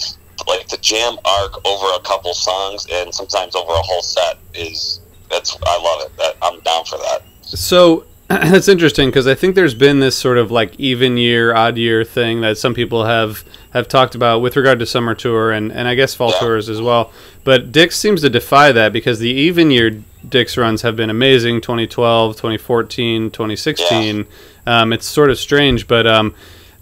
Like the jam arc over a couple songs and sometimes over a whole set I love it. I'm down for that. So that's interesting because I think there's been this sort of like even year, odd year thing that some people have talked about with regard to summer tour and I guess fall tours as well. But Dix seems to defy that because the even year Dix runs have been amazing, 2012, 2014, 2016. It's sort of strange, but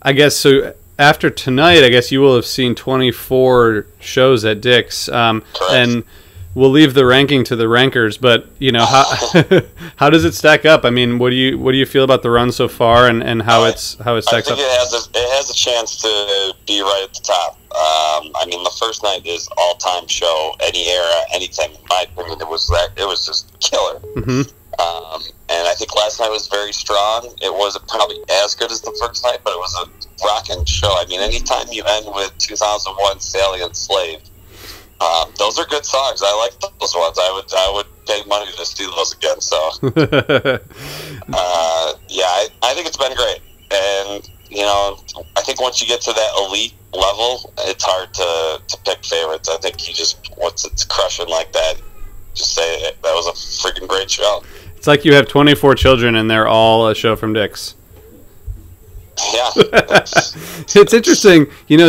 I guess so. After tonight, I guess you will have seen 24 shows at Dix, and we'll leave the ranking to the rankers. But how does it stack up? I mean, what do you feel about the run so far, and how it stacks up? It has a chance to be right at the top. I mean, the first night is all-time show, any era, anything. In my opinion, it was just killer. And I think last night was very strong. It wasn't probably as good as the first night, but it was a rocking show. I mean, anytime you end with 2001 Salient Slave, those are good songs. I like those ones. I would pay money to see those again. So, I think it's been great. And, I think once you get to that elite level, it's hard to pick favorites. I think once it's crushing like that, just say that was a freaking great show. It's like you have 24 children and they're all a show from Dix. Yeah. It's interesting. The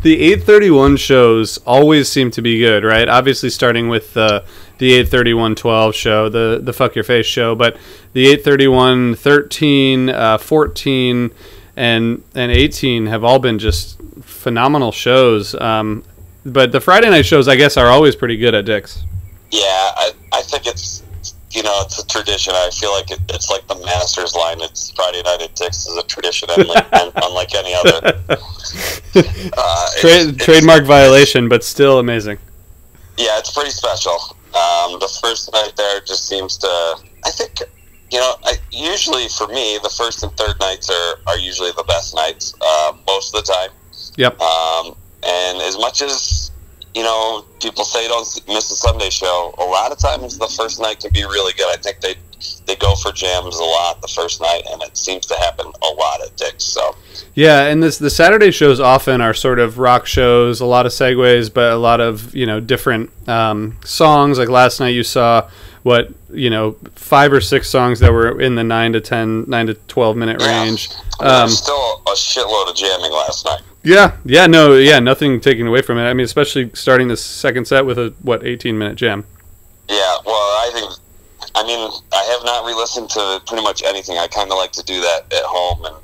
831 shows always seem to be good, right? Obviously starting with the 831-12 show, the Fuck Your Face show, but the 831, 13, 14, and 18 have all been just phenomenal shows. But the Friday night shows, I guess, are always pretty good at Dix. Yeah, I think it's a tradition. I feel like it's like the Masters line. It's Friday night at Dix is a tradition, unlike any other. Trademark violation, but still amazing. Yeah, it's pretty special. The first night there just seems to. I think usually for me, the first and third nights are usually the best nights most of the time. Yep. And as much as people say don't miss a Sunday show, a lot of times the first night can be really good. I think they go for jams a lot the first night, and it seems to happen a lot at Dix. So yeah, and the Saturday shows often are sort of rock shows, a lot of segues, but a lot of different songs. Like last night, you saw 5 or 6 songs that were in the 9 to 12 minute range. There's still a shitload of jamming last night. Nothing taken away from it. I mean, especially starting the second set with a 18-minute jam. Yeah, well, I have not re-listened to pretty much anything. I kind of like to do that at home and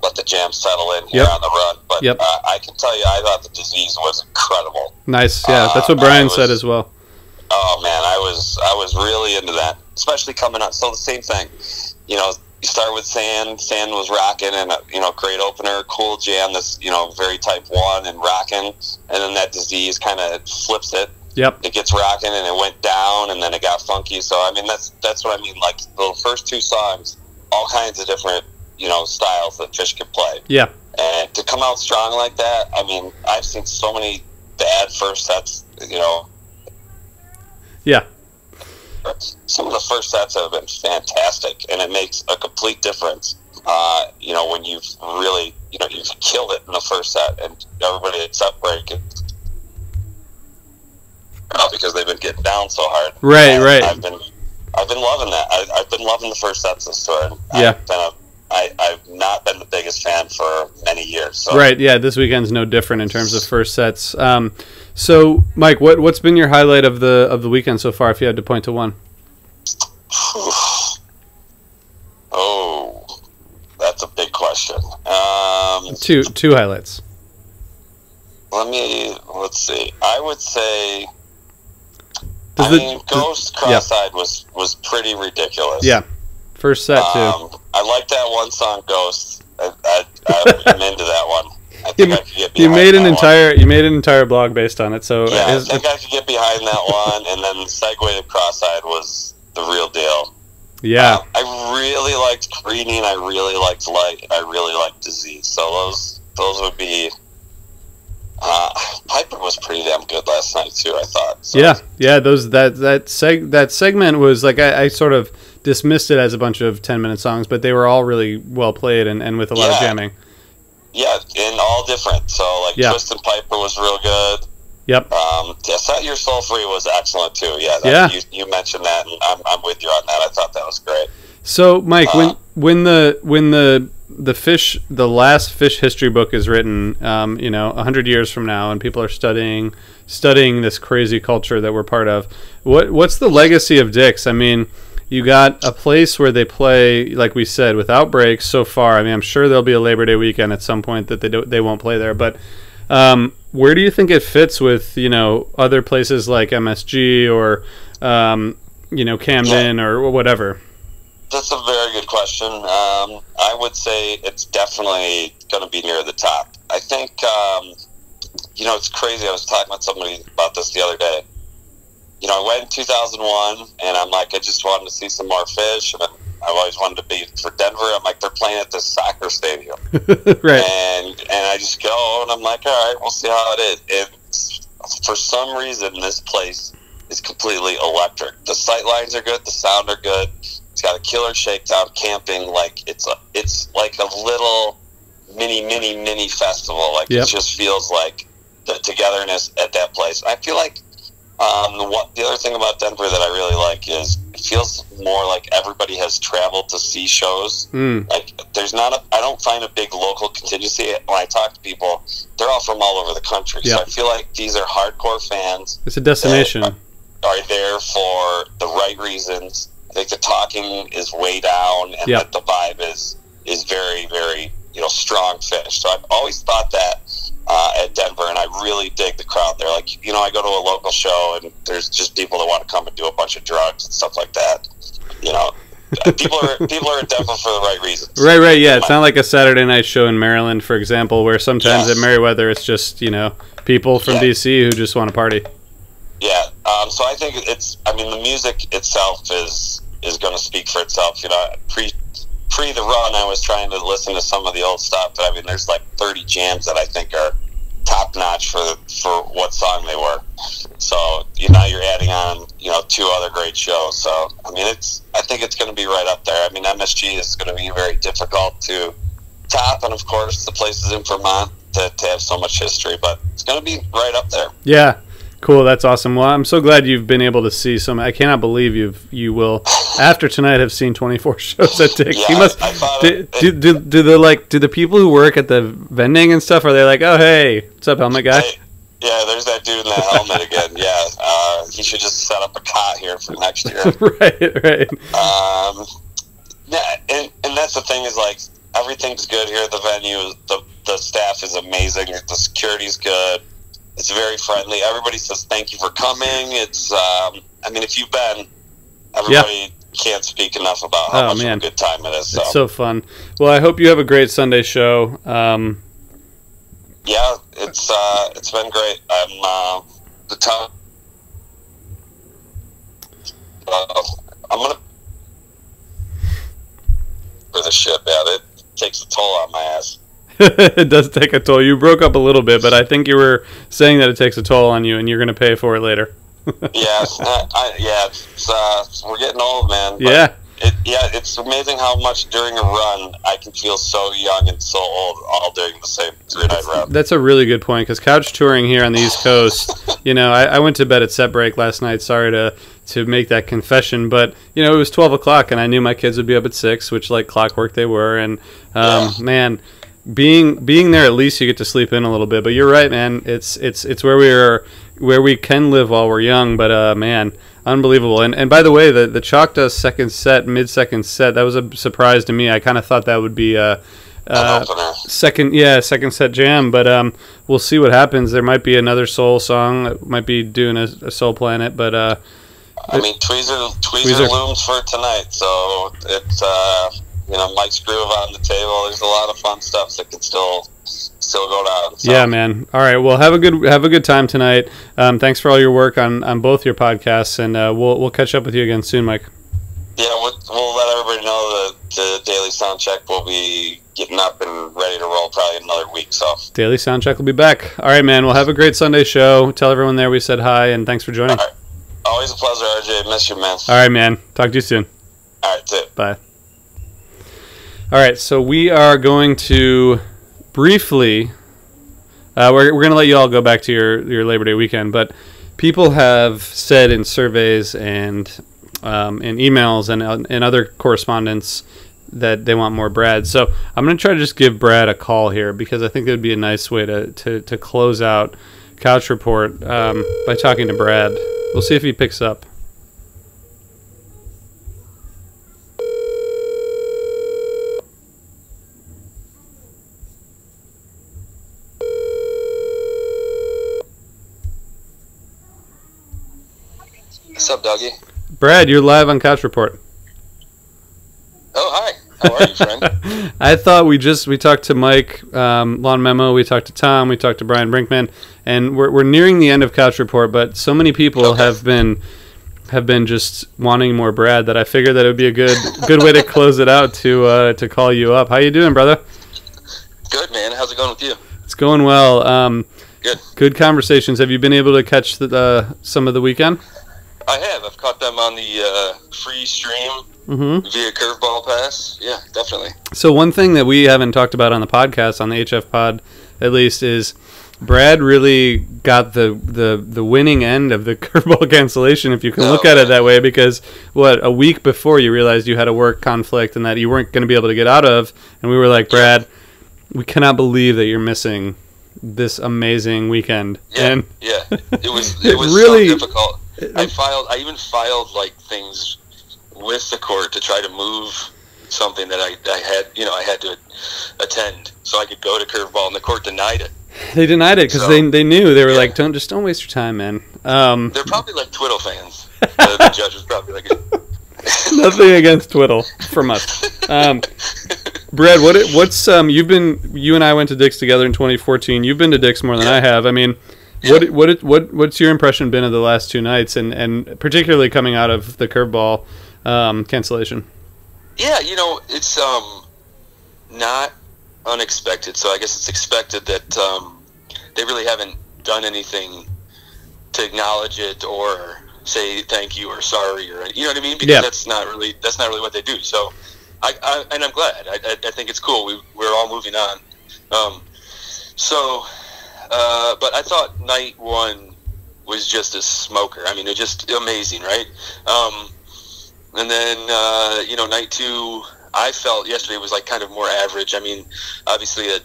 let the jam settle in here on the run. But I can tell you, I thought the Disease was incredible. Nice, yeah, that's what Brian said as well. Oh man, I was really into that, especially coming up. So the same thing, you start with Sand. Sand was rocking, and great opener, cool jam. This very type 1 and rocking, and then that Disease kind of flips it. Yep. It gets rocking, and it went down, and then it got funky. So I mean, that's what I mean. Like the first 2 songs, all kinds of different styles that Phish could play. Yeah. And to come out strong like that, I mean, I've seen so many bad first sets. Yeah. Some of the first sets have been fantastic, and it makes a complete difference. When you've really, you've killed it in the first set, and everybody except break it. because they've been getting down so hard. Right, and right. I've been loving that. I've been loving the first sets this tour. Yeah. I've not been the biggest fan for many years. So. Right, yeah, this weekend's no different in terms of first sets. So, Myke, what's been your highlight of the weekend so far, if you had to point to one? Oh, that's a big question. Two highlights. Let's see. I would say, Ghost Cross-Eyed was pretty ridiculous. Yeah, first set too. I like that one song, Ghost. I'm into that one. I think I could get behind you made an one. entire blog based on it. So yeah, I think I could get behind that one. And then Segue to Cross-Eyed was the real deal. Yeah, I really liked Greedy, and I really liked Light, and I really liked Disease. So those would be. Piper was pretty damn good last night too, I thought. So. Yeah. That segment was like I sort of dismissed it as a bunch of 10-minute songs, but they were all really well played and with a lot of jamming. Yeah, and all different. So like Twist and Piper was real good. Yep. Set Your Soul Free was excellent too. Yeah. You mentioned that, and I'm with you on that. I thought that was great. So Myke, when the Phish, the last Phish history book is written, 100 years from now, and people are studying this crazy culture that we're part of. What's the legacy of Dix? I mean, you got a place where they play, like we said, without breaks so far. I mean, I'm sure there'll be a Labor Day weekend at some point that they won't play there. But where do you think it fits with other places like MSG or Camden or whatever? That's a very good question. I would say it's definitely going to be near the top. I think, it's crazy. I was talking with somebody about this the other day. I went in 2001, and I'm like, I just wanted to see some more Phish, and I've always wanted to be for Denver. I'm like, they're playing at this soccer stadium. Right. And I just go, and I'm like, all right, we'll see how it is. And for some reason, this place is completely electric. The sight lines are good. The sound are good. It's got a killer shakedown camping. Like it's like a little mini festival. Like It just feels like the togetherness at that place. I feel like the other thing about Denver that I really like is it feels more like everybody has traveled to see shows. Like I don't find a big local contingency. When I talk to people, they're all from all over the country. So I feel like these are hardcore fans. It's a destination. Are there for the right reasons. I think the talking is way down, and that the vibe is very, very strong Phish. So I've always thought that at Denver, and I really dig the crowd there. Like I go to a local show, and there's just people that want to come and do a bunch of drugs and stuff like that. People are in Denver for the right reasons. Right. Yeah, it's not like a Saturday night show in Maryland, for example, where sometimes at Merriweather it's just people from DC who just want to party. Yeah. So I think the music itself is going to speak for itself. Pre the run, I was trying to listen to some of the old stuff, but there's like 30 jams that I think are top notch for what song they were. So now you're adding on 2 other great shows. So I think it's going to be right up there. MSG is going to be very difficult to top, and of course the place is in Vermont to have so much history, but it's going to be right up there. Yeah. Cool, that's awesome. Well, I'm so glad you've been able to see some. I cannot believe you will, after tonight, have seen 24 shows at Dick's. Yeah, you must. Do the people who work at the vending and stuff, are they like, oh hey, what's up, helmet guy? Yeah, there's that dude in the helmet again. Yeah, he should just set up a cot here for next year. Right. Yeah, and that's the thing is like everything's good here at the venue. The staff is amazing. The security's good. It's very friendly. Everybody says thank you for coming. It's, if you've been, everybody can't speak enough about how much of a good time it is. So. It's so fun. Well, I hope you have a great Sunday show. Yeah, it's been great. I'm gonna for the ship. Yeah, it takes a toll on my ass. It does take a toll. You broke up a little bit, but I think you were saying that it takes a toll on you, and you're going to pay for it later. Yeah, we're getting old, man. Yeah. It's amazing how much during a run I can feel so young and so old all during the same 3-night run. That's a really good point, because couch touring here on the East Coast, I went to bed at set break last night. Sorry to make that confession, but it was 12 o'clock and I knew my kids would be up at 6, which like clockwork they were, and man, being there, at least you get to sleep in a little bit. But you're right, man. It's where we can live while we're young, but man, unbelievable. And by the way, the Chalk Dust mid-second set, that was a surprise to me. I kind of thought that would be second set jam, but we'll see what happens. There might be another Soul song, might be doing a Soul Planet, but Tweezer looms for tonight, so it's Myke's Groove on the table. There's a lot of fun stuff that can still go down. So. Yeah, man. All right. Well, have a good time tonight. Thanks for all your work on both your podcasts, and we'll catch up with you again soon, Myke. Yeah, we'll let everybody know that the Daily Sound Check will be getting up and ready to roll probably in another week. So Daily Sound Check will be back. All right, man. Well, have a great Sunday show. Tell everyone there we said hi, and thanks for joining. All right. Always a pleasure, RJ. Miss you, man. All right, man. Talk to you soon. All right, see you. Bye. All right, so we are going to briefly, we're going to let you all go back to your Labor Day weekend, but people have said in surveys and in emails and other correspondence that they want more Brad. So I'm going to try to just give Brad a call here, because I think it would be a nice way to close out Couch Report by talking to Brad. We'll see if he picks up. What's up, Dougie? Brad, you're live on Couch Report. Oh, hi. How are you, friend? I thought we talked to Myke, Lawn Memo, we talked to Tom, we talked to Brian Brinkman, and we're nearing the end of Couch Report, but so many people have been just wanting more Brad that I figured that it would be a good way to close it out to call you up. How you doing, brother? Good, man. How's it going with you? It's going well. Good conversations. Have you been able to catch some of the weekend? I have. I've caught them on the free stream via Curveball Pass. Yeah, definitely. So one thing that we haven't talked about on the podcast, on the HF Pod at least, is Brad really got the winning end of the Curveball cancellation, if you can look at it that way, because a week before you realized you had a work conflict and that you weren't going to be able to get out of, and we were like, Brad, we cannot believe that you're missing this amazing weekend. Yeah, it was really so difficult. I even filed like things with the court to try to move something that I had to attend so I could go to Curveball, and the court denied it. They denied it because they knew. They were like, don't waste your time, man. They're probably like Twiddle fans. The judge was probably like, nothing against Twiddle from us. Brad, you and I went to Dick's together in 2014. You've been to Dick's more than I have. I mean, what's your impression been of the last two nights, and particularly coming out of the Curveball cancellation? Yeah, it's not unexpected. So I guess it's expected that they really haven't done anything to acknowledge it or say thank you or sorry, or you know what I mean? Because that's not really what they do. So and I'm glad. I think it's cool. We're all moving on. But I thought night one was just a smoker. I mean, it was just amazing, right? And then night two, I felt yesterday was like kind of more average. I mean, obviously a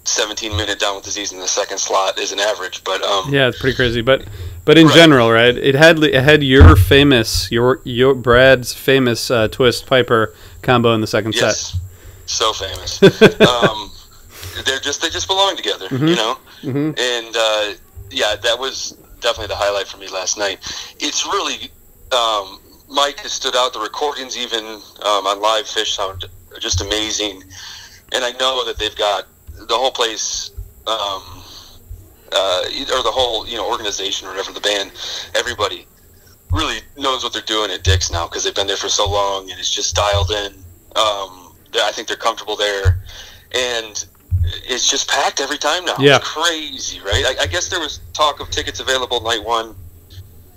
17-minute down with disease in the second slot is an average, but yeah, it's pretty crazy. But in general, right? It had your Brad's famous twist Piper combo in the second set. So famous. They just belong together, and that was definitely the highlight for me last night. It's really Myke has stood out. The recordings even on live Phish sound just amazing, and I know that they've got the whole place or the whole organization or whatever, the band, everybody really knows what they're doing at Dick's now because they've been there for so long and it's just dialed in. I think they're comfortable there, and it's just packed every time now. Yeah. It's crazy, right? I guess there was talk of tickets available night one,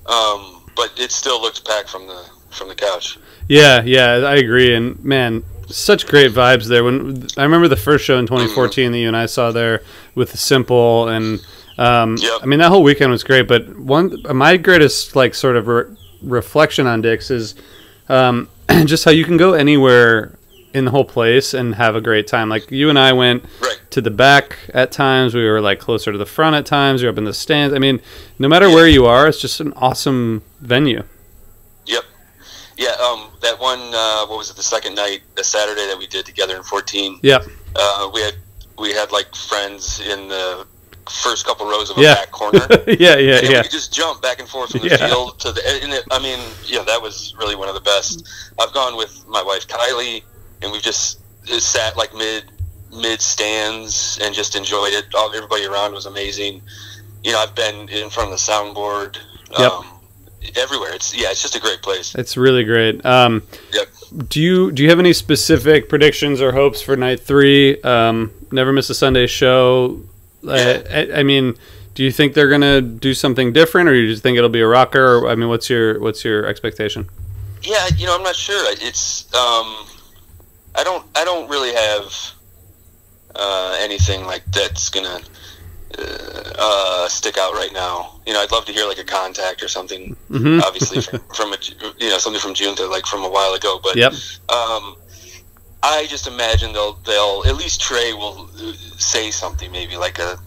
but it still looked packed from the couch. Yeah, I agree. And man, such great vibes there. When I remember the first show in 2014 that you and I saw there with Simple, and I mean that whole weekend was great. But my greatest like sort of reflection on Dick's is just how you can go anywhere in the whole place and have a great time. Like you and I went to the back at times. We were like closer to the front at times. You're up in the stands. I mean, no matter where you are, it's just an awesome venue. Yep. Yeah. That one. What was it? The second night, the Saturday that we did together in 14. Yep. We had like friends in the first couple rows of a back corner. yeah. We could just jump back and forth from the field to the. And I mean, that was really one of the best. I've gone with my wife Kylie, and we've just sat like mid stands and just enjoyed it. Everybody around was amazing. I've been in front of the soundboard. Everywhere. It's just a great place. It's really great. Do you have any specific predictions or hopes for night 3? Never miss a Sunday show. I mean, do you think they're gonna do something different, or you just think it'll be a rocker? Or, I mean, what's your expectation? Yeah, I'm not sure. It's I don't really have anything like that's gonna stick out right now. I'd love to hear like a Contact or something. Obviously from something from June to like from a while ago. But I just imagine they'll at least Trey will say something, maybe like a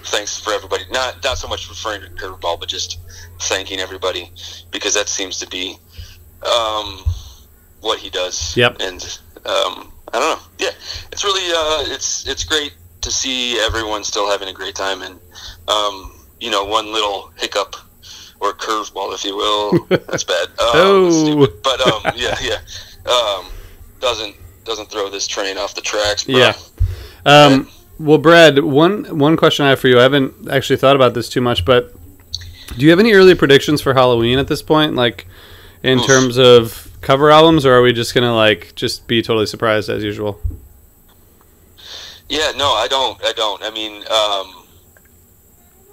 thanks for everybody. Not so much referring to Curveball, but just thanking everybody, because that seems to be what he does. And I don't know. Yeah, it's really it's great to see everyone still having a great time, and one little hiccup or curveball, if you will, that's bad. Stupid. But doesn't throw this train off the tracks. But, well, Brad, one question I have for you. I haven't actually thought about this too much, but do you have any early predictions for Halloween at this point, like in terms of cover albums, or are we just gonna like just be totally surprised as usual? Yeah, no, I don't. I mean,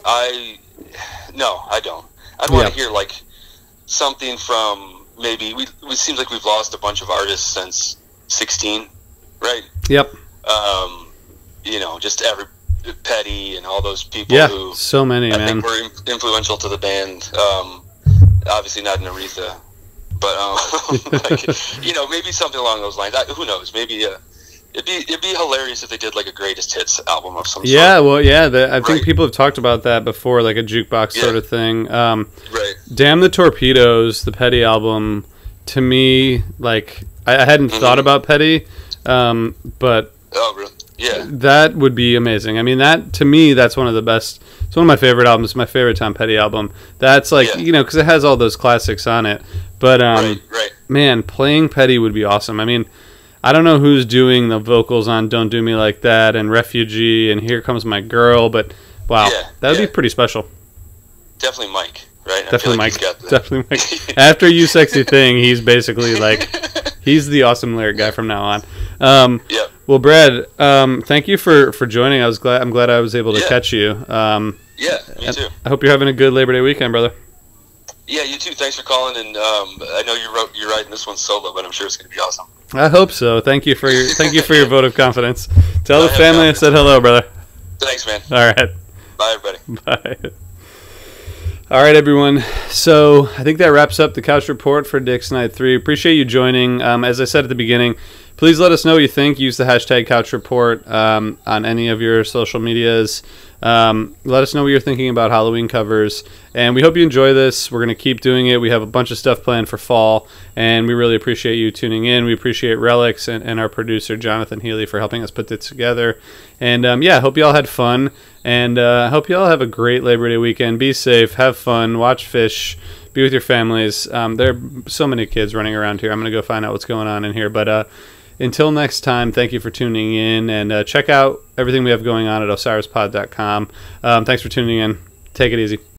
I don't. I'd want to hear like something from maybe it seems like we've lost a bunch of artists since 16, right? Yep. Just every Petty and all those people. Yeah, who so many, I man. think were influential to be band. Obviously not in Aretha, but maybe something along those lines. Who knows? Maybe it'd be hilarious if they did like a greatest hits album of some sort. Yeah, well, I think people have talked about that before, like a jukebox sort of thing. Right. Damn the Torpedoes, the Petty album. To me, like I hadn't thought about Petty, but oh, really? Yeah, that would be amazing. I mean, that to me, that's one of the best. It's one of my favorite albums. My favorite Tom Petty album. That's like because it has all those classics on it. But man, playing Petty would be awesome. I mean, I don't know who's doing the vocals on "Don't Do Me Like That" and "Refugee" and "Here Comes My Girl," but wow, that would be pretty special. Definitely Myke, right? Definitely Myke. Definitely Myke. After "You Sexy Thing," he's basically like he's the awesome lyric guy from now on. Well, Brad, thank you for joining. I'm glad I was able to catch you. Me too. I hope you're having a good Labor Day weekend, brother. Yeah, you too. Thanks for calling, and I know you're riding this one solo, but I'm sure it's going to be awesome. I hope so. Thank you for your vote of confidence. Tell the family I said hello, brother. Thanks, man. All right. Bye, everybody. Bye. All right, everyone. So I think that wraps up the Couch Report for Dick's Night 3. Appreciate you joining. As I said at the beginning, please let us know what you think. Use the hashtag Couch Report on any of your social medias. Let us know what you're thinking about Halloween covers. And we hope you enjoy this. We're going to keep doing it. We have a bunch of stuff planned for fall, and we really appreciate you tuning in. We appreciate Relics and our producer, Jonathan Healy, for helping us put this together. And I hope you all had fun. And I hope you all have a great Labor Day weekend. Be safe. Have fun. Watch Phish. Be with your families. There are so many kids running around here. I'm going to go find out what's going on in here. But until next time, thank you for tuning in. And check out everything we have going on at osirispod.com. Thanks for tuning in. Take it easy.